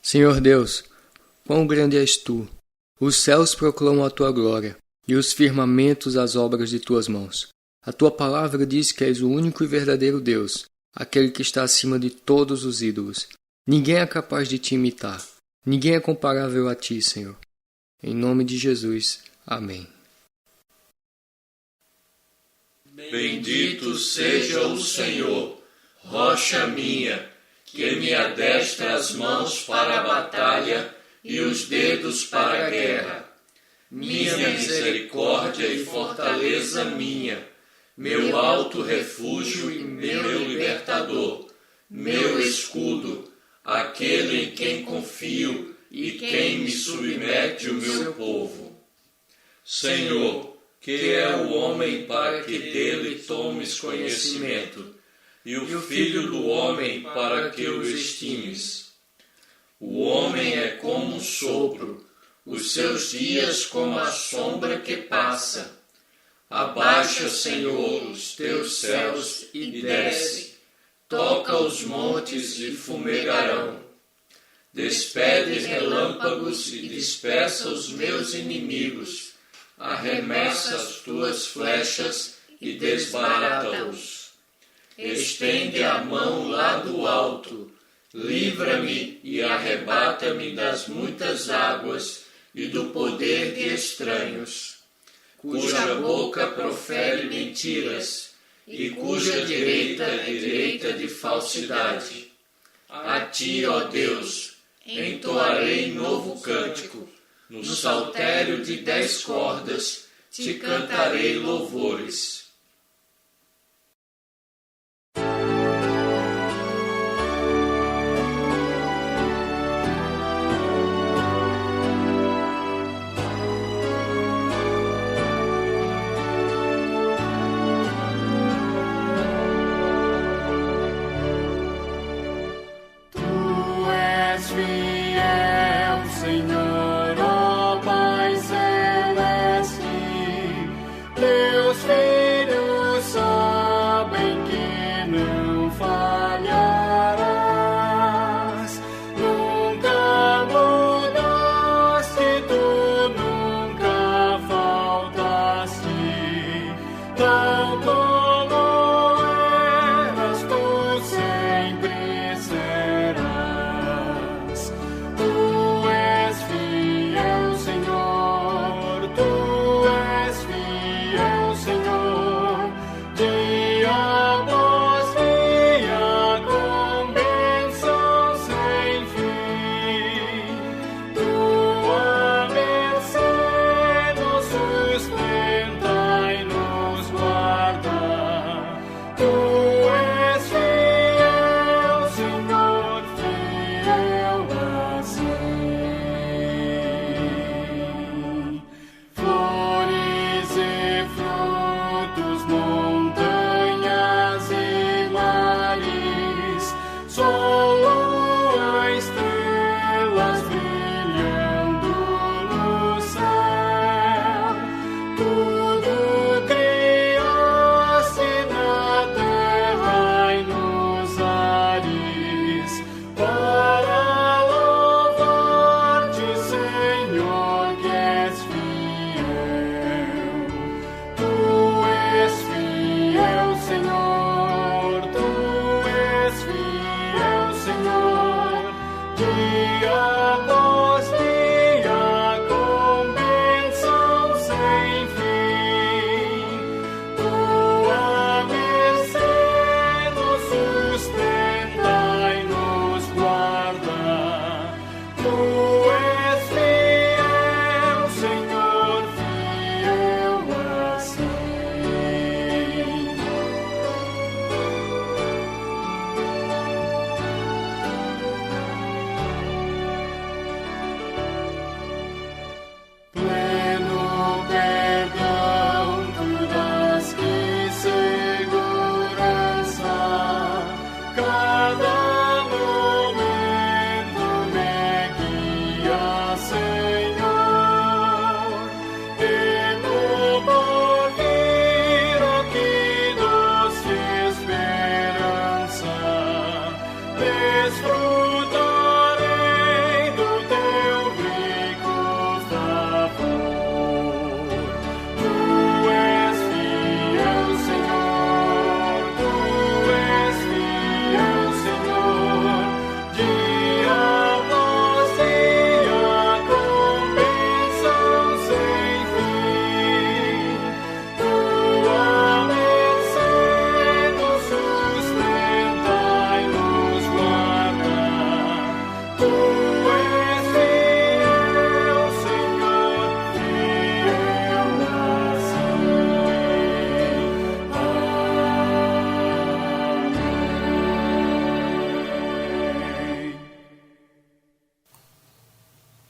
Senhor Deus, quão grande és tu! Os céus proclamam a tua glória, e os firmamentos as obras de tuas mãos. A tua palavra diz que és o único e verdadeiro Deus, aquele que está acima de todos os ídolos. Ninguém é capaz de te imitar. Ninguém é comparável a ti, Senhor. Em nome de Jesus. Amém. Bendito seja o Senhor, rocha minha, que me adestra as mãos para a batalha e os dedos para a guerra. Minha misericórdia e fortaleza minha, meu alto refúgio e meu libertador, meu escudo, aquele em quem confio e quem me submete o meu povo. Senhor, que é o homem para que dele tomes conhecimento, e o filho do homem para que o estimes. O homem é como um sopro, os seus dias como a sombra que passa. Abaixa, Senhor, os teus céus e desce, toca os montes e fumegarão. Despede relâmpagos e dispersa os meus inimigos, arremessa as tuas flechas e desbarata-os. Estende a mão lá do alto, livra-me e arrebata-me das muitas águas e do poder de estranhos, cuja boca profere mentiras e cuja direita é direita de falsidade. A ti, ó Deus, entoarei novo cântico, no saltério de 10 cordas te cantarei louvores.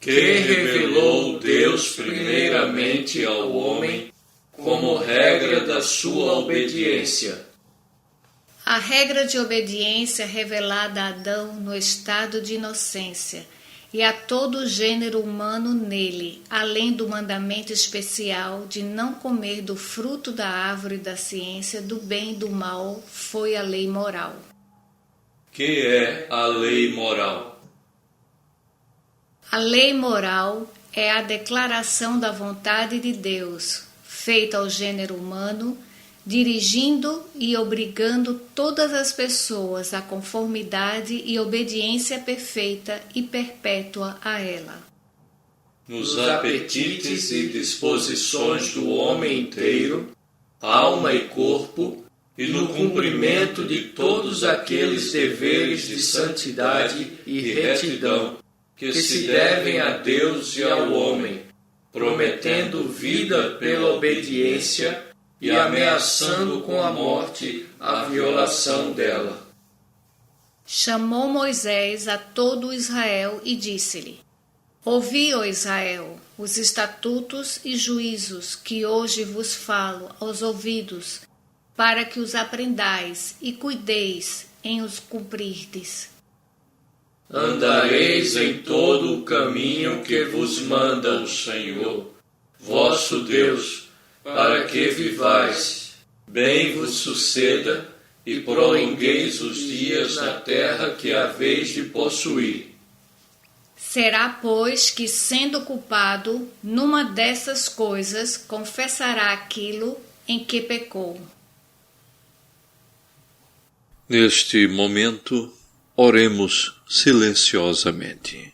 que revelou Deus primeiramente ao homem como regra da sua obediência. A regra de obediência revelada a Adão no estado de inocência e a todo o gênero humano nele, além do mandamento especial de não comer do fruto da árvore da ciência do bem e do mal, foi a lei moral. Que é a lei moral? A lei moral é a declaração da vontade de Deus, feita ao gênero humano, dirigindo e obrigando todas as pessoas à conformidade e obediência perfeita e perpétua a ela. Nos apetites e disposições do homem inteiro, alma e corpo, e no cumprimento de todos aqueles deveres de santidade e retidão que se devem a Deus e ao homem, prometendo vida pela obediência e ameaçando com a morte a violação dela. Chamou Moisés a todo Israel e disse-lhe: Ouvi, ó Israel, os estatutos e juízos que hoje vos falo aos ouvidos, para que os aprendais e cuideis em os cumprirdes. Andareis em todo o caminho que vos manda o Senhor, vosso Deus, para que vivais, bem vos suceda e prolongueis os dias na terra que haveis de possuir. Será, pois, que, sendo culpado numa dessas coisas, confessará aquilo em que pecou. Neste momento, oremos silenciosamente.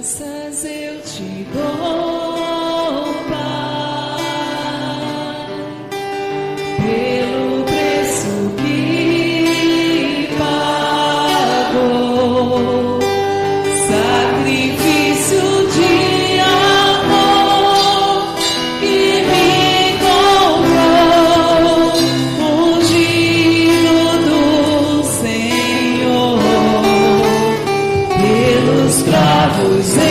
Graças eu te dou, Pai, pelo preço que pagou, sacrifício de amor que me comprou, ungido do Senhor, pelos cravos em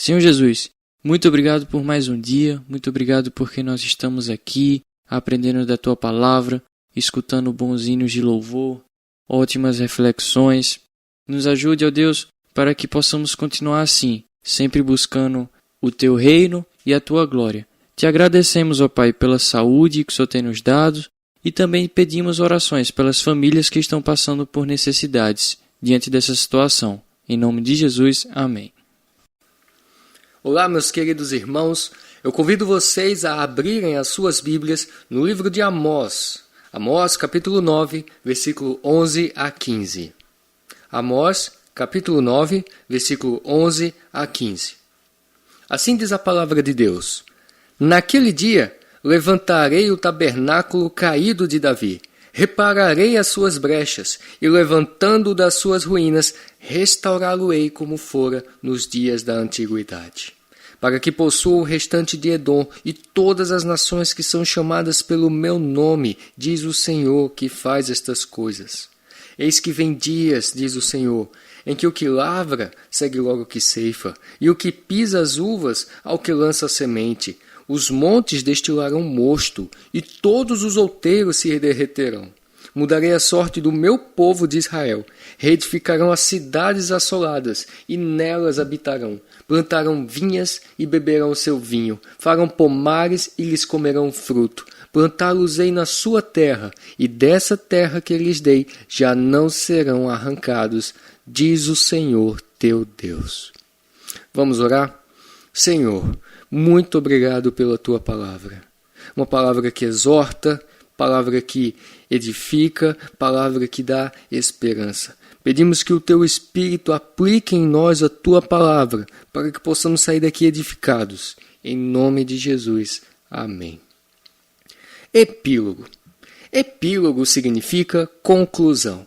Senhor Jesus, muito obrigado por mais um dia, muito obrigado porque nós estamos aqui aprendendo da Tua Palavra, escutando bons hinos de louvor, ótimas reflexões. Nos ajude, ó Deus, para que possamos continuar assim, sempre buscando o Teu reino e a Tua glória. Te agradecemos, ó Pai, pela saúde que o Senhor tem nos dado e também pedimos orações pelas famílias que estão passando por necessidades diante dessa situação. Em nome de Jesus, amém. Olá, meus queridos irmãos, eu convido vocês a abrirem as suas Bíblias no livro de Amós. Amós, capítulo 9, versículo 11 a 15. Amós, capítulo 9, versículo 11 a 15. Assim diz a palavra de Deus: Naquele dia levantarei o tabernáculo caído de Davi, repararei as suas brechas, e levantando das suas ruínas, restaurá-lo-ei como fora nos dias da antiguidade, para que possua o restante de Edom e todas as nações que são chamadas pelo meu nome, diz o Senhor que faz estas coisas. Eis que vem dias, diz o Senhor, em que o que lavra segue logo o que ceifa, e o que pisa as uvas ao que lança a semente. Os montes destilarão mosto, e todos os outeiros se derreterão. Mudarei a sorte do meu povo de Israel. Reedificarão as cidades assoladas, e nelas habitarão. Plantarão vinhas e beberão o seu vinho. Farão pomares e lhes comerão fruto. Plantá-los-ei na sua terra, e dessa terra que lhes dei já não serão arrancados, diz o Senhor teu Deus. Vamos orar? Senhor, muito obrigado pela Tua palavra. Uma palavra que exorta, palavra que edifica, palavra que dá esperança. Pedimos que o Teu Espírito aplique em nós a Tua palavra, para que possamos sair daqui edificados. Em nome de Jesus. Amém. Epílogo. Epílogo significa conclusão.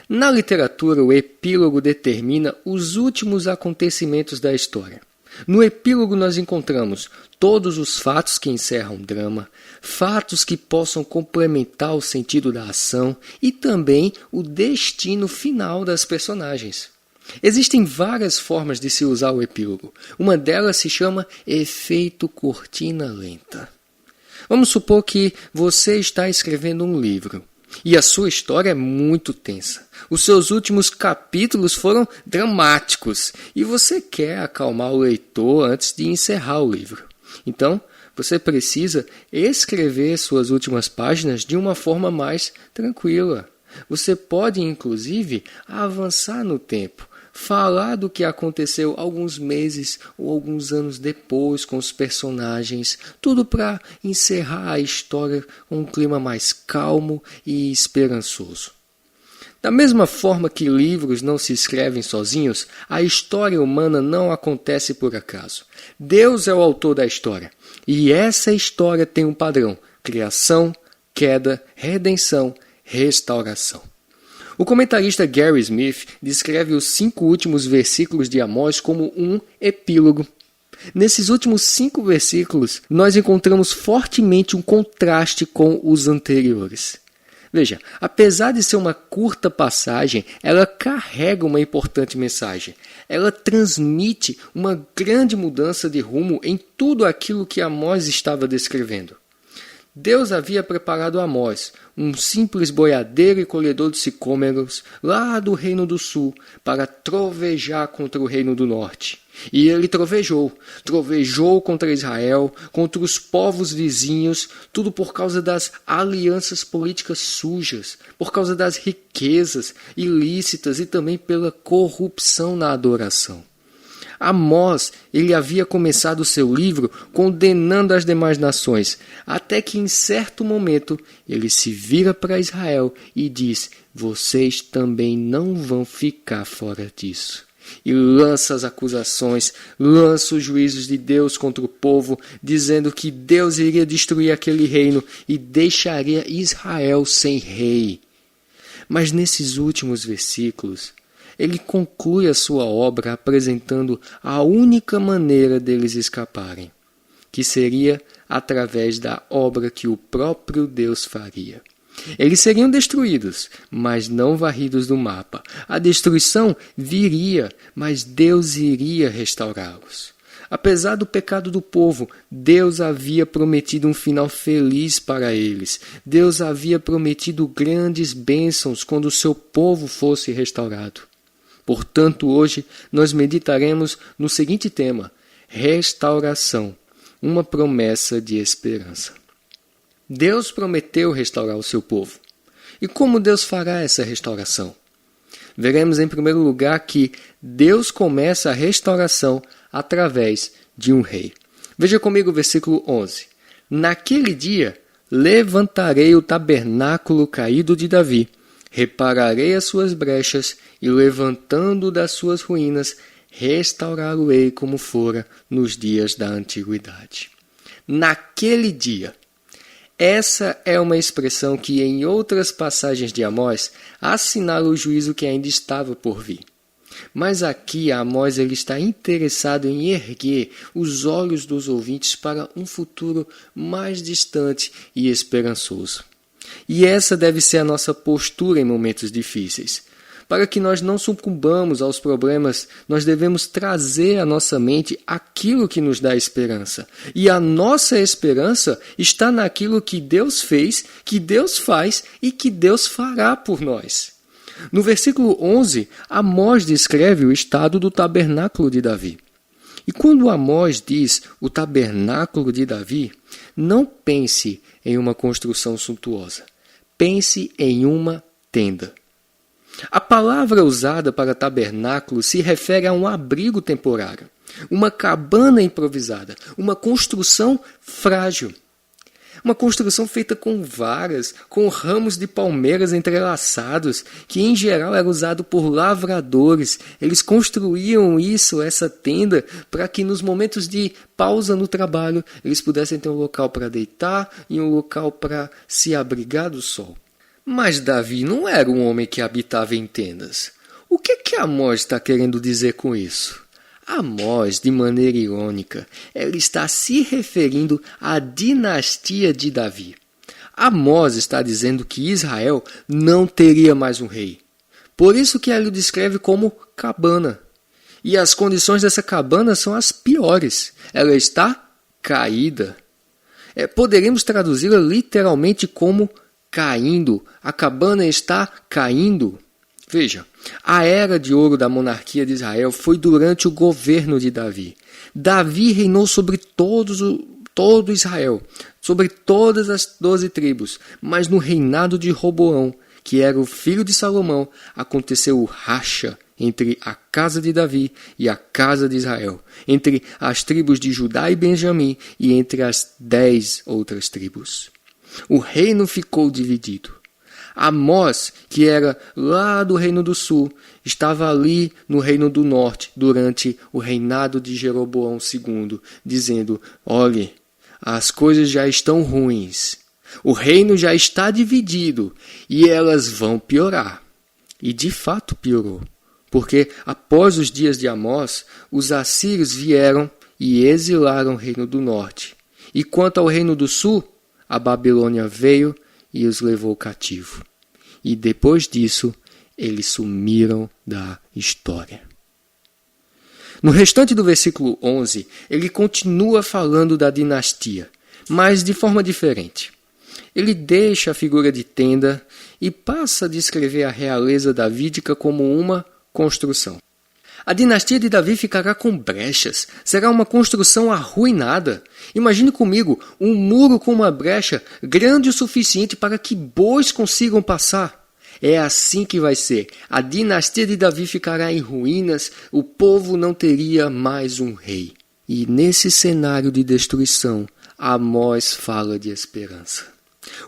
Na literatura, o epílogo determina os últimos acontecimentos da história. No epílogo nós encontramos todos os fatos que encerram o drama, fatos que possam complementar o sentido da ação e também o destino final das personagens. Existem várias formas de se usar o epílogo. Uma delas se chama efeito cortina lenta. Vamos supor que você está escrevendo um livro e a sua história é muito tensa. Os seus últimos capítulos foram dramáticos e você quer acalmar o leitor antes de encerrar o livro. Então, você precisa escrever suas últimas páginas de uma forma mais tranquila. Você pode, inclusive, avançar no tempo, falar do que aconteceu alguns meses ou alguns anos depois com os personagens, tudo para encerrar a história com um clima mais calmo e esperançoso. Da mesma forma que livros não se escrevem sozinhos, a história humana não acontece por acaso. Deus é o autor da história, e essa história tem um padrão: criação, queda, redenção, restauração. O comentarista Gary Smith descreve os 5 últimos versículos de Amós como um epílogo. Nesses últimos 5 versículos, nós encontramos fortemente um contraste com os anteriores. Veja, apesar de ser uma curta passagem, ela carrega uma importante mensagem. Ela transmite uma grande mudança de rumo em tudo aquilo que Amós estava descrevendo. Deus havia preparado Amós, um simples boiadeiro e colhedor de sicômoros, lá do reino do sul, para trovejar contra o reino do norte. E ele trovejou contra Israel, contra os povos vizinhos, tudo por causa das alianças políticas sujas, por causa das riquezas ilícitas e também pela corrupção na adoração. Amós, ele havia começado o seu livro condenando as demais nações, até que em certo momento ele se vira para Israel e diz: vocês também não vão ficar fora disso. e lança as acusações, lança os juízos de Deus contra o povo, dizendo que Deus iria destruir aquele reino e deixaria Israel sem rei. Mas nesses últimos versículos, ele conclui a sua obra apresentando a única maneira deles escaparem, que seria através da obra que o próprio Deus faria. Eles seriam destruídos, mas não varridos do mapa. A destruição viria, mas Deus iria restaurá-los. Apesar do pecado do povo, Deus havia prometido um final feliz para eles. Deus havia prometido grandes bênçãos quando o seu povo fosse restaurado. Portanto, hoje nós meditaremos no seguinte tema: restauração, uma promessa de esperança. Deus prometeu restaurar o seu povo. E como Deus fará essa restauração? Veremos em primeiro lugar que Deus começa a restauração através de um rei. Veja comigo o versículo 11. Naquele dia levantarei o tabernáculo caído de Davi, repararei as suas brechas e, levantando das suas ruínas, restaurá-lo-ei como fora nos dias da antiguidade. Naquele dia. Essa é uma expressão que em outras passagens de Amós assinala o juízo que ainda estava por vir. Mas aqui Amós ele está interessado em erguer os olhos dos ouvintes para um futuro mais distante e esperançoso. E essa deve ser a nossa postura em momentos difíceis. Para que nós não sucumbamos aos problemas, nós devemos trazer à nossa mente aquilo que nos dá esperança. E a nossa esperança está naquilo que Deus fez, que Deus faz e que Deus fará por nós. No versículo 11, Amós descreve o estado do tabernáculo de Davi. E quando Amós diz o tabernáculo de Davi, não pense em uma construção suntuosa. Pense em uma tenda. A palavra usada para tabernáculo se refere a um abrigo temporário, uma cabana improvisada, uma construção frágil. Uma construção feita com varas, com ramos de palmeiras entrelaçados, que em geral era usado por lavradores. Eles construíam essa tenda, para que nos momentos de pausa no trabalho, eles pudessem ter um local para deitar e um local para se abrigar do sol. Mas Davi não era um homem que habitava em tendas. O que Amós está querendo dizer com isso? Amós, de maneira irônica, ele está se referindo à dinastia de Davi. Amós está dizendo que Israel não teria mais um rei. Por isso que ele o descreve como cabana. E as condições dessa cabana são as piores. Ela está caída. Poderíamos traduzi-la literalmente como caindo. A cabana está caindo. Veja, a era de ouro da monarquia de Israel foi durante o governo de Davi. Davi reinou sobre todo Israel, sobre todas as 12 tribos. Mas no reinado de Roboão, que era o filho de Salomão, aconteceu o racha entre a casa de Davi e a casa de Israel, entre as tribos de Judá e Benjamim e entre as 10 outras tribos. O reino ficou dividido. Amós, que era lá do reino do sul, estava ali no reino do norte durante o reinado de Jeroboão II, dizendo: olhe, as coisas já estão ruins, o reino já está dividido e elas vão piorar. E de fato piorou, porque após os dias de Amós, os assírios vieram e exilaram o reino do norte. E quanto ao reino do sul, a Babilônia veio e os levou cativo. E depois disso, eles sumiram da história. No restante do versículo 11, ele continua falando da dinastia, mas de forma diferente. Ele deixa a figura de tenda e passa a descrever a realeza davídica como uma construção. A dinastia de Davi ficará com brechas, será uma construção arruinada. Imagine comigo um muro com uma brecha grande o suficiente para que bois consigam passar. É assim que vai ser. A dinastia de Davi ficará em ruínas, o povo não teria mais um rei. E nesse cenário de destruição, Amós fala de esperança.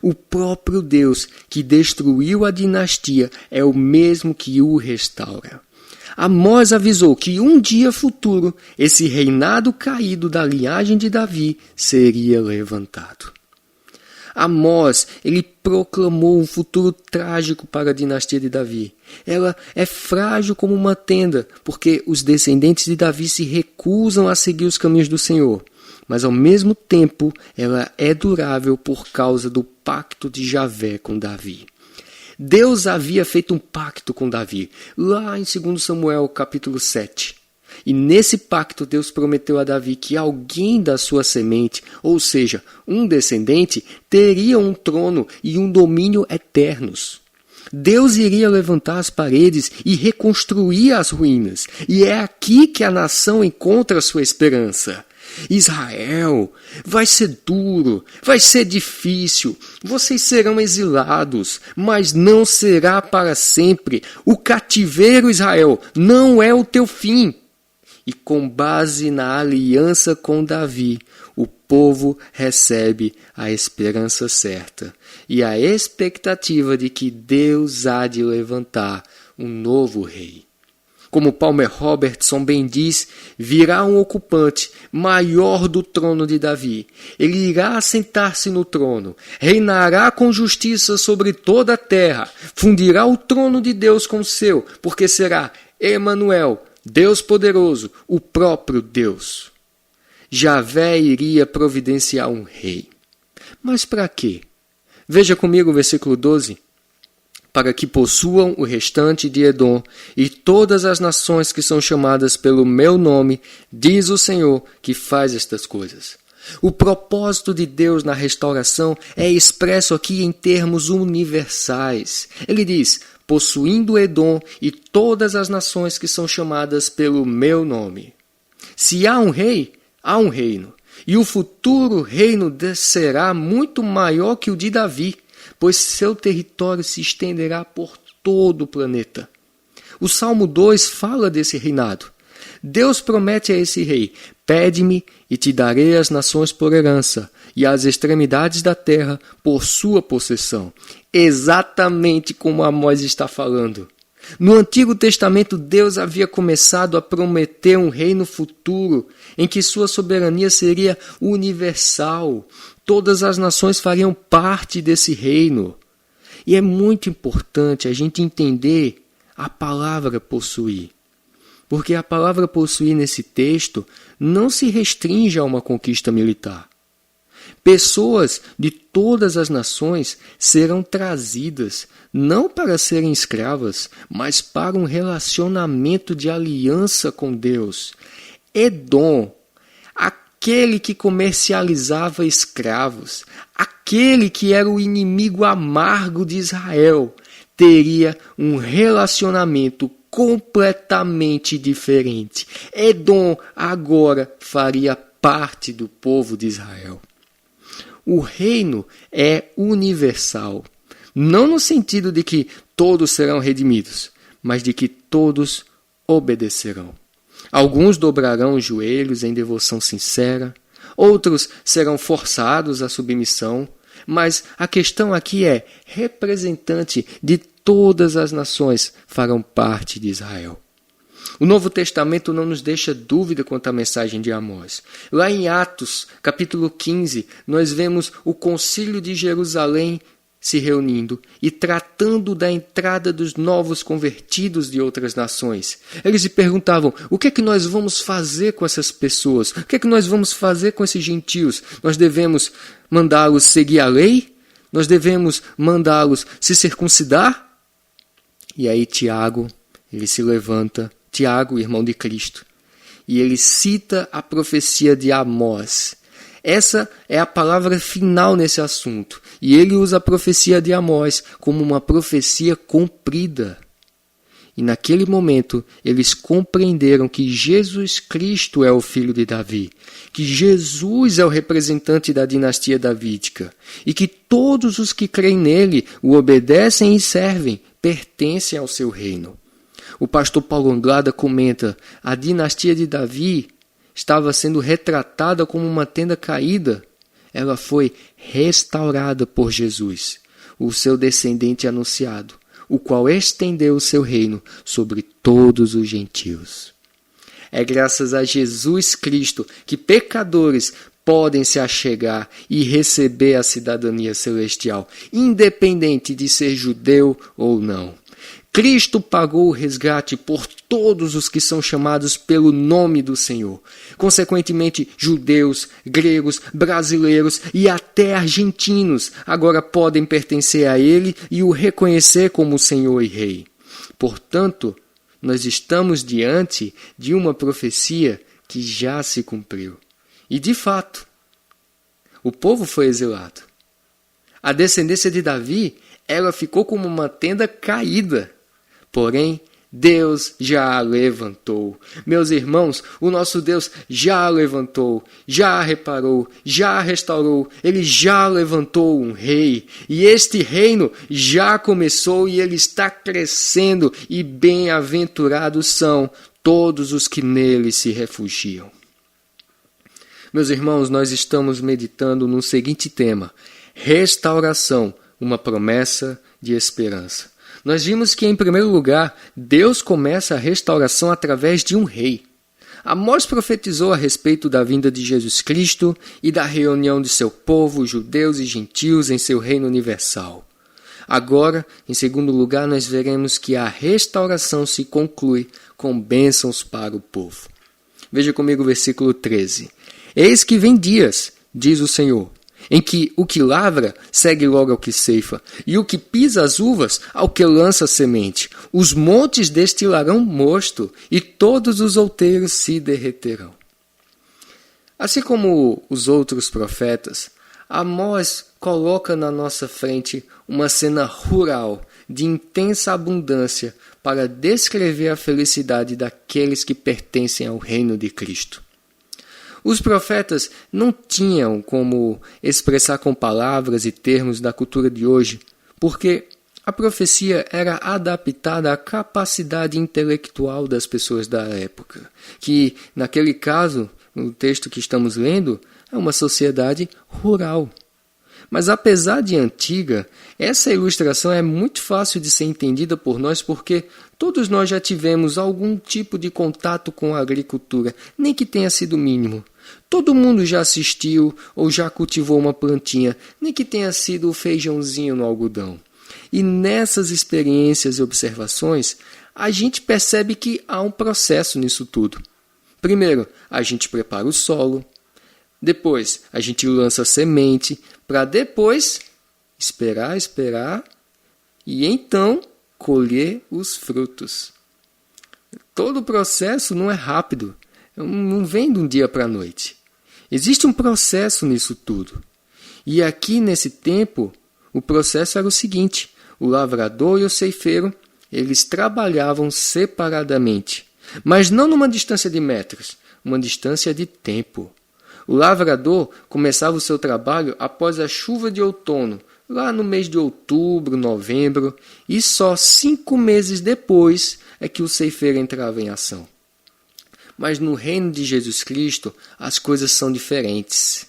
O próprio Deus que destruiu a dinastia é o mesmo que o restaura. Amós avisou que um dia futuro esse reinado caído da linhagem de Davi seria levantado. Amós, ele proclamou um futuro trágico para a dinastia de Davi. Ela é frágil como uma tenda, porque os descendentes de Davi se recusam a seguir os caminhos do Senhor. Mas ao mesmo tempo, ela é durável por causa do pacto de Javé com Davi. Deus havia feito um pacto com Davi, lá em 2 Samuel capítulo 7. E nesse pacto Deus prometeu a Davi que alguém da sua semente, ou seja, um descendente, teria um trono e um domínio eternos. Deus iria levantar as paredes e reconstruir as ruínas. E é aqui que a nação encontra sua esperança. Israel, vai ser duro, vai ser difícil, vocês serão exilados, mas não será para sempre. O cativeiro, Israel, não é o teu fim. E com base na aliança com Davi, o povo recebe a esperança certa e a expectativa de que Deus há de levantar um novo rei. Como Palmer Robertson bem diz, virá um ocupante maior do trono de Davi. Ele irá assentar-se no trono, reinará com justiça sobre toda a terra, fundirá o trono de Deus com o seu, porque será Emanuel, Deus poderoso, o próprio Deus. Javé iria providenciar um rei. Mas para quê? Veja comigo o versículo 12. Para que possuam o restante de Edom e todas as nações que são chamadas pelo meu nome, diz o Senhor que faz estas coisas. O propósito de Deus na restauração é expresso aqui em termos universais. Ele diz, possuindo Edom e todas as nações que são chamadas pelo meu nome. Se há um rei, há um reino. E o futuro reino será muito maior que o de Davi, pois seu território se estenderá por todo o planeta. O Salmo 2 fala desse reinado. Deus promete a esse rei, pede-me e te darei as nações por herança, e as extremidades da terra por sua possessão. Exatamente como Amós está falando. No Antigo Testamento, Deus havia começado a prometer um reino futuro, em que sua soberania seria universal. Todas as nações fariam parte desse reino. E é muito importante a gente entender a palavra possuir. Porque a palavra possuir nesse texto não se restringe a uma conquista militar. Pessoas de todas as nações serão trazidas, não para serem escravas, mas para um relacionamento de aliança com Deus. Edom, aquele que comercializava escravos, aquele que era o inimigo amargo de Israel, teria um relacionamento completamente diferente. Edom agora faria parte do povo de Israel. O reino é universal, não no sentido de que todos serão redimidos, mas de que todos obedecerão. Alguns dobrarão os joelhos em devoção sincera, outros serão forçados à submissão, mas a questão aqui é: representante de todas as nações farão parte de Israel. O Novo Testamento não nos deixa dúvida quanto à mensagem de Amós. Lá em Atos, capítulo 15, nós vemos o concílio de Jerusalém se reunindo e tratando da entrada dos novos convertidos de outras nações. Eles se perguntavam: o que é que nós vamos fazer com essas pessoas? O que é que nós vamos fazer com esses gentios? Nós devemos mandá-los seguir a lei? Nós devemos mandá-los se circuncidar? E aí Tiago, ele se levanta, Tiago, irmão de Cristo, e ele cita a profecia de Amós. Essa é a palavra final nesse assunto. E ele usa a profecia de Amós como uma profecia cumprida. E naquele momento, eles compreenderam que Jesus Cristo é o filho de Davi, que Jesus é o representante da dinastia davídica, e que todos os que creem nele, o obedecem e servem, pertencem ao seu reino. O pastor Paulo Anglada comenta: a dinastia de Davi estava sendo retratada como uma tenda caída. Ela foi restaurada por Jesus, o seu descendente anunciado, o qual estendeu o seu reino sobre todos os gentios. É graças a Jesus Cristo que pecadores podem se achegar e receber a cidadania celestial, independente de ser judeu ou não. Cristo pagou o resgate por todos os que são chamados pelo nome do Senhor. Consequentemente, judeus, gregos, brasileiros e até argentinos agora podem pertencer a Ele e o reconhecer como Senhor e Rei. Portanto, nós estamos diante de uma profecia que já se cumpriu. E, de fato, o povo foi exilado. A descendência de Davi, ela ficou como uma tenda caída. Porém, Deus já a levantou. Meus irmãos, o nosso Deus já a levantou, já a reparou, já a restaurou. Ele já levantou um rei. E este reino já começou e ele está crescendo. E bem-aventurados são todos os que nele se refugiam. Meus irmãos, nós estamos meditando no seguinte tema: restauração, uma promessa de esperança. Nós vimos que, em primeiro lugar, Deus começa a restauração através de um rei. Amós profetizou a respeito da vinda de Jesus Cristo e da reunião de seu povo, judeus e gentios, em seu reino universal. Agora, em segundo lugar, nós veremos que a restauração se conclui com bênçãos para o povo. Veja comigo o versículo 13. Eis que vem dias, diz o Senhor, em que o que lavra segue logo ao que ceifa, e o que pisa as uvas ao que lança semente. Os montes destilarão mosto, e todos os outeiros se derreterão. Assim como os outros profetas, Amós coloca na nossa frente uma cena rural de intensa abundância para descrever a felicidade daqueles que pertencem ao reino de Cristo. Os profetas não tinham como expressar com palavras e termos da cultura de hoje, porque a profecia era adaptada à capacidade intelectual das pessoas da época, que, naquele caso, no texto que estamos lendo, é uma sociedade rural. Mas apesar de antiga, essa ilustração é muito fácil de ser entendida por nós porque todos nós já tivemos algum tipo de contato com a agricultura, nem que tenha sido mínimo. Todo mundo já assistiu ou já cultivou uma plantinha, nem que tenha sido o feijãozinho no algodão. E nessas experiências e observações, a gente percebe que há um processo nisso tudo. Primeiro, a gente prepara o solo. Depois, a gente lança a semente, para depois esperar e então colher os frutos. Todo o processo não é rápido, não vem de um dia para a noite. Existe um processo nisso tudo. E aqui nesse tempo, o processo era o seguinte: o lavrador e o ceifeiro, eles trabalhavam separadamente, mas não numa distância de metros, uma distância de tempo. O lavrador começava o seu trabalho após a chuva de outono, lá no mês de outubro, novembro, e só 5 meses depois é que o ceifeiro entrava em ação. Mas no reino de Jesus Cristo, as coisas são diferentes.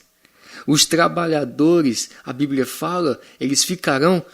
Os trabalhadores, a Bíblia fala, eles ficarão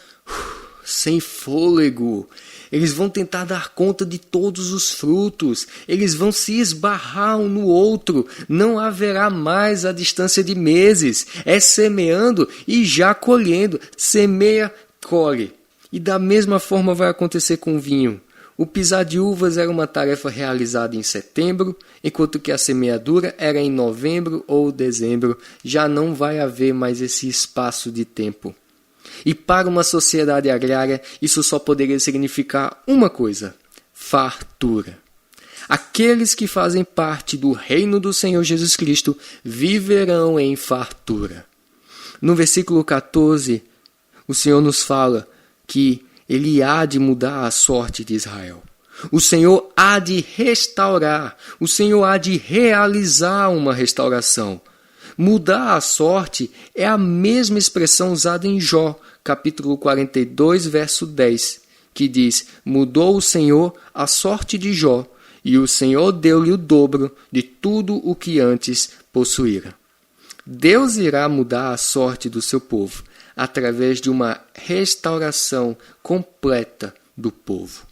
sem fôlego. Eles vão tentar dar conta de todos os frutos. Eles vão se esbarrar um no outro. Não haverá mais a distância de meses. É semeando e já colhendo. Semeia, colhe. E da mesma forma vai acontecer com o vinho. O pisar de uvas era uma tarefa realizada em setembro, enquanto que a semeadura era em novembro ou dezembro. Já não vai haver mais esse espaço de tempo. E para uma sociedade agrária, isso só poderia significar uma coisa: fartura. Aqueles que fazem parte do reino do Senhor Jesus Cristo viverão em fartura. No versículo 14, o Senhor nos fala que Ele há de mudar a sorte de Israel. O Senhor há de restaurar, o Senhor há de realizar uma restauração. Mudar a sorte é a mesma expressão usada em Jó, capítulo 42, verso 10, que diz: mudou o Senhor a sorte de Jó, e o Senhor deu-lhe o dobro de tudo o que antes possuíra. Deus irá mudar a sorte do seu povo através de uma restauração completa, do povo.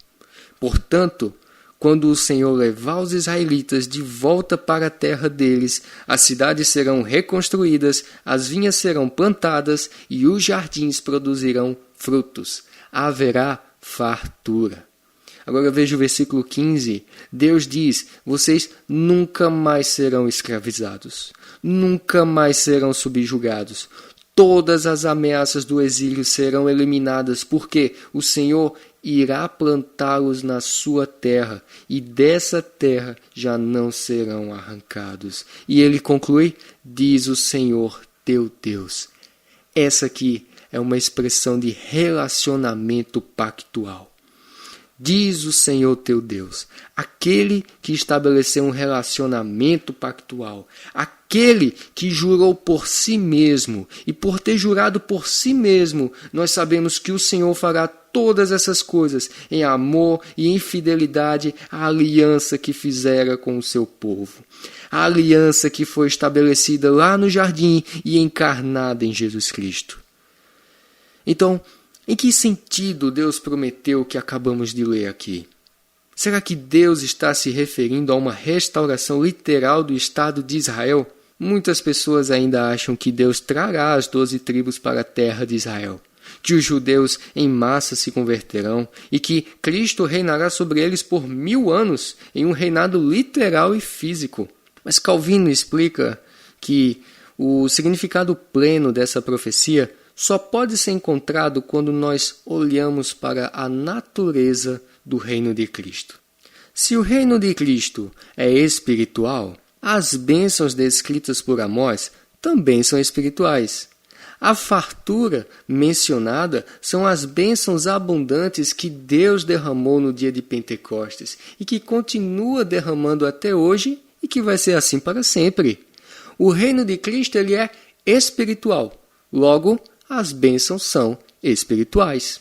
Portanto, quando o Senhor levar os israelitas de volta para a terra deles, as cidades serão reconstruídas, as vinhas serão plantadas e os jardins produzirão frutos. Haverá fartura. Agora veja o versículo 15. Deus diz: vocês nunca mais serão escravizados, nunca mais serão subjugados. Todas as ameaças do exílio serão eliminadas, porque o Senhor irá plantá-los na sua terra, e dessa terra já não serão arrancados. E ele conclui: diz o Senhor teu Deus. Essa aqui é uma expressão de relacionamento pactual. Diz o Senhor teu Deus, aquele que estabeleceu um relacionamento pactual, aquele que jurou por si mesmo, e por ter jurado por si mesmo, nós sabemos que o Senhor fará todas essas coisas em amor e em fidelidade à aliança que fizera com o seu povo. A aliança que foi estabelecida lá no jardim e encarnada em Jesus Cristo. Então, em que sentido Deus prometeu o que acabamos de ler aqui? Será que Deus está se referindo a uma restauração literal do Estado de Israel? Muitas pessoas ainda acham que Deus trará as 12 tribos para a terra de Israel, que os judeus em massa se converterão e que Cristo reinará sobre eles por 1000 anos em um reinado literal e físico. Mas Calvino explica que o significado pleno dessa profecia só pode ser encontrado quando nós olhamos para a natureza do reino de Cristo. Se o reino de Cristo é espiritual, as bênçãos descritas por Amós também são espirituais. A fartura mencionada são as bênçãos abundantes que Deus derramou no dia de Pentecostes e que continua derramando até hoje e que vai ser assim para sempre. O reino de Cristo ele é espiritual, logo as bênçãos são espirituais.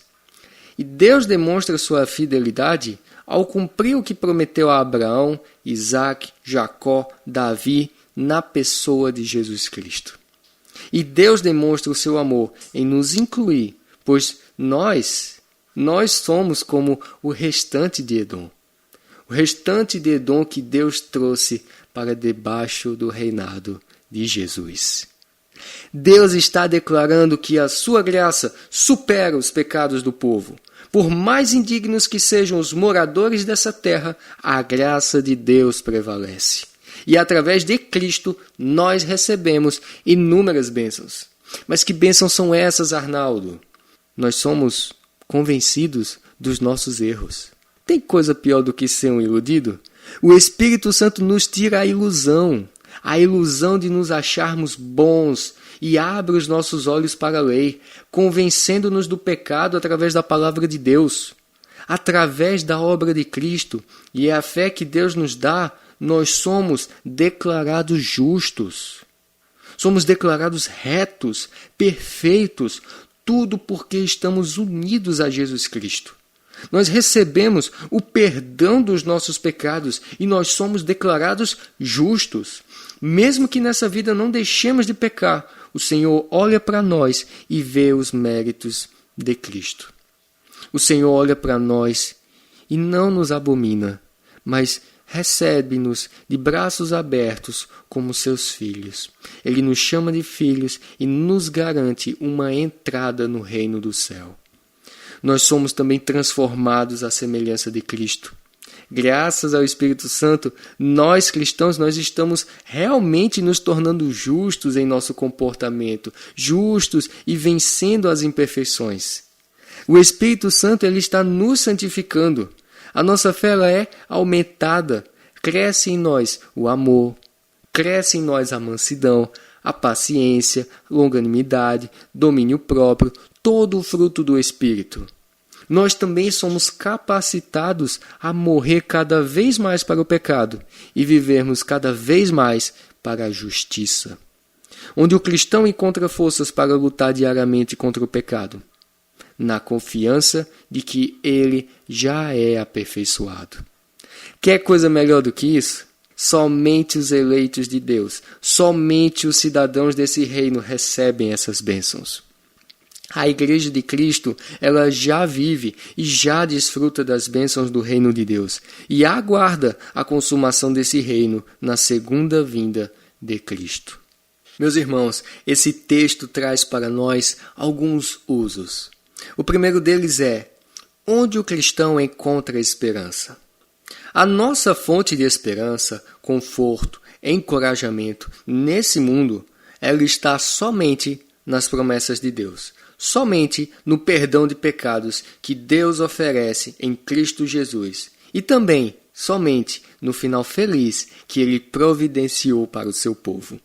E Deus demonstra sua fidelidade ao cumprir o que prometeu a Abraão, Isaque, Jacó, Davi, na pessoa de Jesus Cristo. E Deus demonstra o seu amor em nos incluir, pois nós somos como o restante de Edom. O restante de Edom que Deus trouxe para debaixo do reinado de Jesus. Deus está declarando que a sua graça supera os pecados do povo. Por mais indignos que sejam os moradores dessa terra, a graça de Deus prevalece. E através de Cristo, nós recebemos inúmeras bênçãos. Mas que bênçãos são essas, Arnaldo? Nós somos convencidos dos nossos erros. Tem coisa pior do que ser um iludido? O Espírito Santo nos tira a ilusão de nos acharmos bons e abre os nossos olhos para a lei, convencendo-nos do pecado através da palavra de Deus, através da obra de Cristo, e é a fé que Deus nos dá, nós somos declarados justos, somos declarados retos, perfeitos, tudo porque estamos unidos a Jesus Cristo. Nós recebemos o perdão dos nossos pecados e nós somos declarados justos. Mesmo que nessa vida não deixemos de pecar, o Senhor olha para nós e vê os méritos de Cristo. O Senhor olha para nós e não nos abomina, mas recebe-nos de braços abertos como seus filhos. Ele nos chama de filhos e nos garante uma entrada no reino do céu. Nós somos também transformados à semelhança de Cristo. Graças ao Espírito Santo, nós cristãos, nós estamos realmente nos tornando justos em nosso comportamento, justos e vencendo as imperfeições. O Espírito Santo ele está nos santificando. A nossa fé ela é aumentada. Cresce em nós o amor, cresce em nós a mansidão, a paciência, longanimidade, domínio próprio, todo o fruto do Espírito. Nós também somos capacitados a morrer cada vez mais para o pecado e vivermos cada vez mais para a justiça. Onde o cristão encontra forças para lutar diariamente contra o pecado? Na confiança de que ele já é aperfeiçoado. Quer coisa melhor do que isso? Somente os eleitos de Deus, somente os cidadãos desse reino recebem essas bênçãos. A Igreja de Cristo, ela já vive e já desfruta das bênçãos do reino de Deus e aguarda a consumação desse reino na segunda vinda de Cristo. Meus irmãos, esse texto traz para nós alguns usos. O primeiro deles é: onde o cristão encontra esperança? A nossa fonte de esperança, conforto, encorajamento nesse mundo, ela está somente nas promessas de Deus. Somente no perdão de pecados que Deus oferece em Cristo Jesus. E também somente no final feliz que Ele providenciou para o seu povo.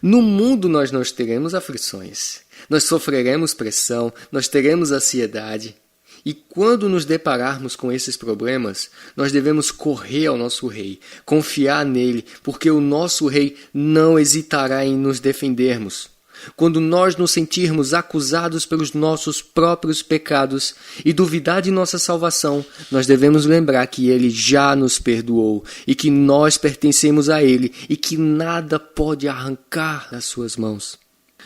No mundo nós teremos aflições, nós sofreremos pressão, nós teremos ansiedade. E quando nos depararmos com esses problemas, nós devemos correr ao nosso Rei, confiar nele, porque o nosso Rei não hesitará em nos defendermos. Quando nós nos sentirmos acusados pelos nossos próprios pecados e duvidar de nossa salvação, nós devemos lembrar que Ele já nos perdoou e que nós pertencemos a Ele e que nada pode arrancar das suas mãos.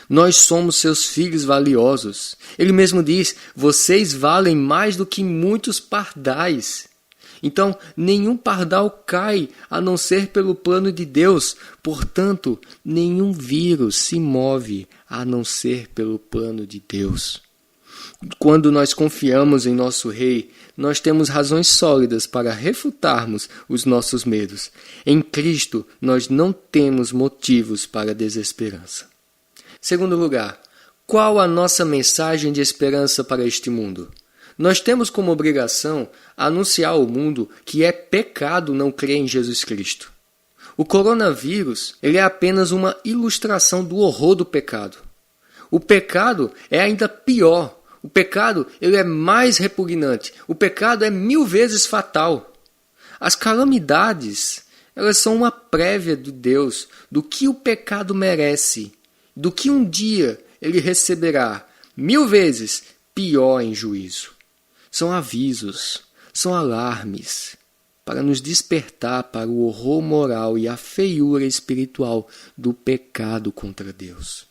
Nós somos seus filhos valiosos. Ele mesmo diz: vocês valem mais do que muitos pardais. Então, nenhum pardal cai a não ser pelo plano de Deus. Portanto, nenhum vírus se move a não ser pelo plano de Deus. Quando nós confiamos em nosso Rei, nós temos razões sólidas para refutarmos os nossos medos. Em Cristo, nós não temos motivos para desesperança. Segundo lugar, qual a nossa mensagem de esperança para este mundo? Nós temos como obrigação anunciar ao mundo que é pecado não crer em Jesus Cristo. O coronavírus, ele é apenas uma ilustração do horror do pecado. O pecado é ainda pior. O pecado, ele é mais repugnante. O pecado é 1000 vezes fatal. As calamidades, elas são uma prévia de Deus do que o pecado merece, do que um dia ele receberá 1000 vezes pior em juízo. São avisos, são alarmes para nos despertar para o horror moral e a feiura espiritual do pecado contra Deus.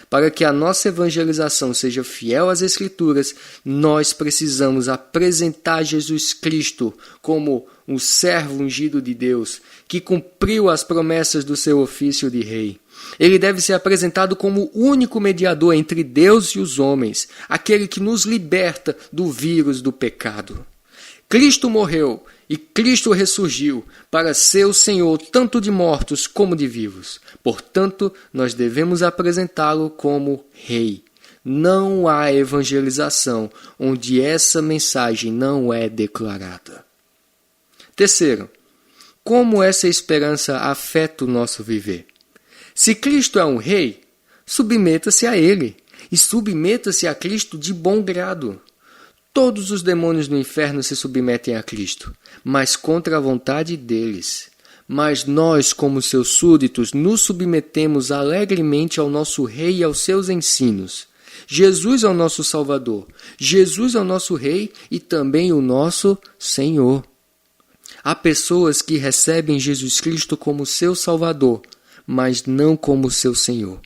Para que a nossa evangelização seja fiel às Escrituras, nós precisamos apresentar Jesus Cristo como um servo ungido de Deus, que cumpriu as promessas do seu ofício de rei. Ele deve ser apresentado como o único mediador entre Deus e os homens, aquele que nos liberta do vírus do pecado. Cristo morreu e Cristo ressurgiu para ser o Senhor tanto de mortos como de vivos. Portanto, nós devemos apresentá-lo como Rei. Não há evangelização onde essa mensagem não é declarada. Terceiro, como essa esperança afeta o nosso viver? Se Cristo é um rei, submeta-se a ele e submeta-se a Cristo de bom grado. Todos os demônios do inferno se submetem a Cristo, mas contra a vontade deles. Mas nós, como seus súditos, nos submetemos alegremente ao nosso rei e aos seus ensinos. Jesus é o nosso Salvador, Jesus é o nosso Rei e também o nosso Senhor. Há pessoas que recebem Jesus Cristo como seu Salvador, mas não como seu Senhor.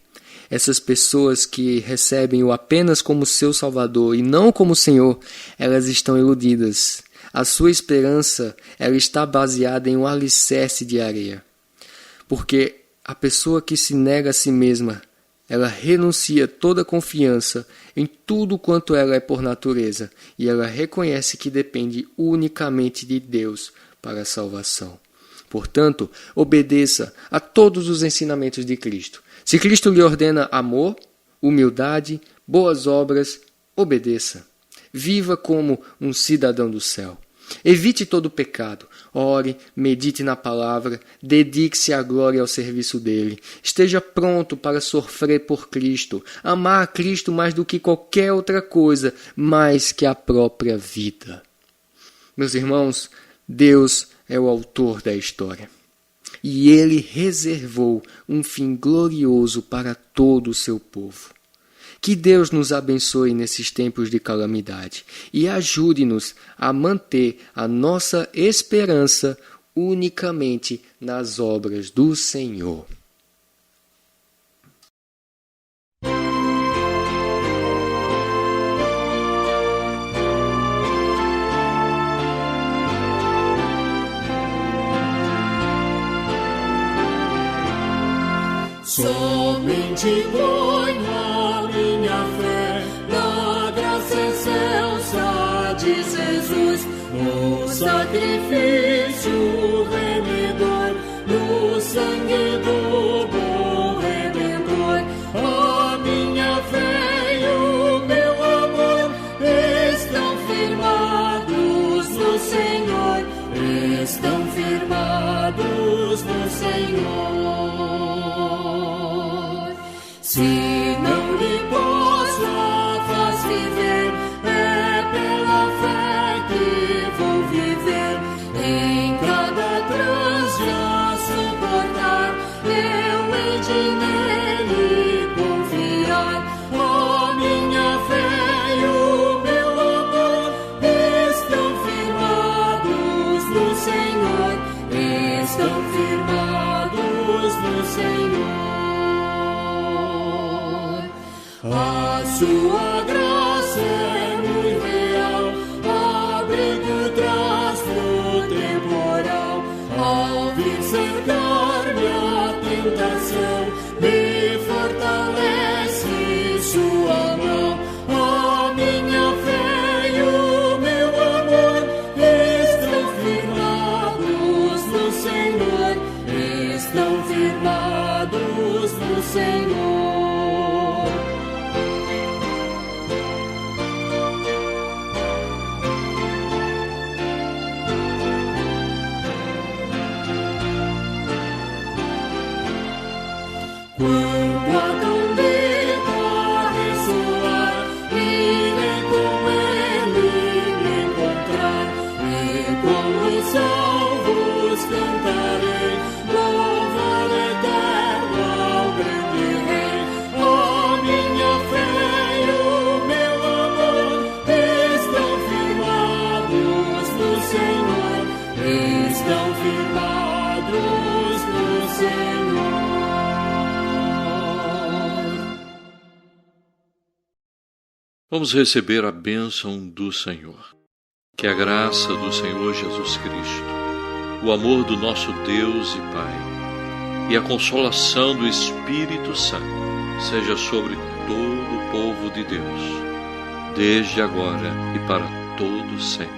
Essas pessoas que recebem-o apenas como seu Salvador e não como Senhor, elas estão iludidas. A sua esperança, ela está baseada em um alicerce de areia. Porque a pessoa que se nega a si mesma, ela renuncia toda confiança em tudo quanto ela é por natureza e ela reconhece que depende unicamente de Deus para a salvação. Portanto, obedeça a todos os ensinamentos de Cristo. Se Cristo lhe ordena amor, humildade, boas obras, obedeça. Viva como um cidadão do céu. Evite todo pecado. Ore, medite na palavra, dedique-se à glória e ao serviço dele. Esteja pronto para sofrer por Cristo, amar a Cristo mais do que qualquer outra coisa, mais que a própria vida. Meus irmãos, Deus é o autor da história. E Ele reservou um fim glorioso para todo o seu povo. Que Deus nos abençoe nesses tempos de calamidade e ajude-nos a manter a nossa esperança unicamente nas obras do Senhor. Somente ponho a minha fé na graça excelsa de Jesus, no sacrifício remidor, no sangue do bom Redentor. A minha fé e o meu amor estão firmados no Senhor, estão firmados no Senhor. Se não lhe pôs a faz viver, é pela fé que vou viver. Em cada transe a suportar, eu hei de nele confiar. A minha fé e o meu amor estão firmados no Senhor, estão firmados no Senhor. A sua graça é muito real, abrigo traz no temporal. Ao vir cercar-me a tentação, me fortalece sua mão. A minha fé e o meu amor estão firmados no Senhor, estão firmados no Senhor. Quando a trombeta ressoar, irei com ele me encontrar, e com os salvos cantarei, louvor eterno ao grande Rei. A minha fé e o meu amor estão firmados no Senhor, estão firmados no Senhor. Vamos receber a bênção do Senhor. Que a graça do Senhor Jesus Cristo, o amor do nosso Deus e Pai e a consolação do Espírito Santo seja sobre todo o povo de Deus, desde agora e para todo sempre.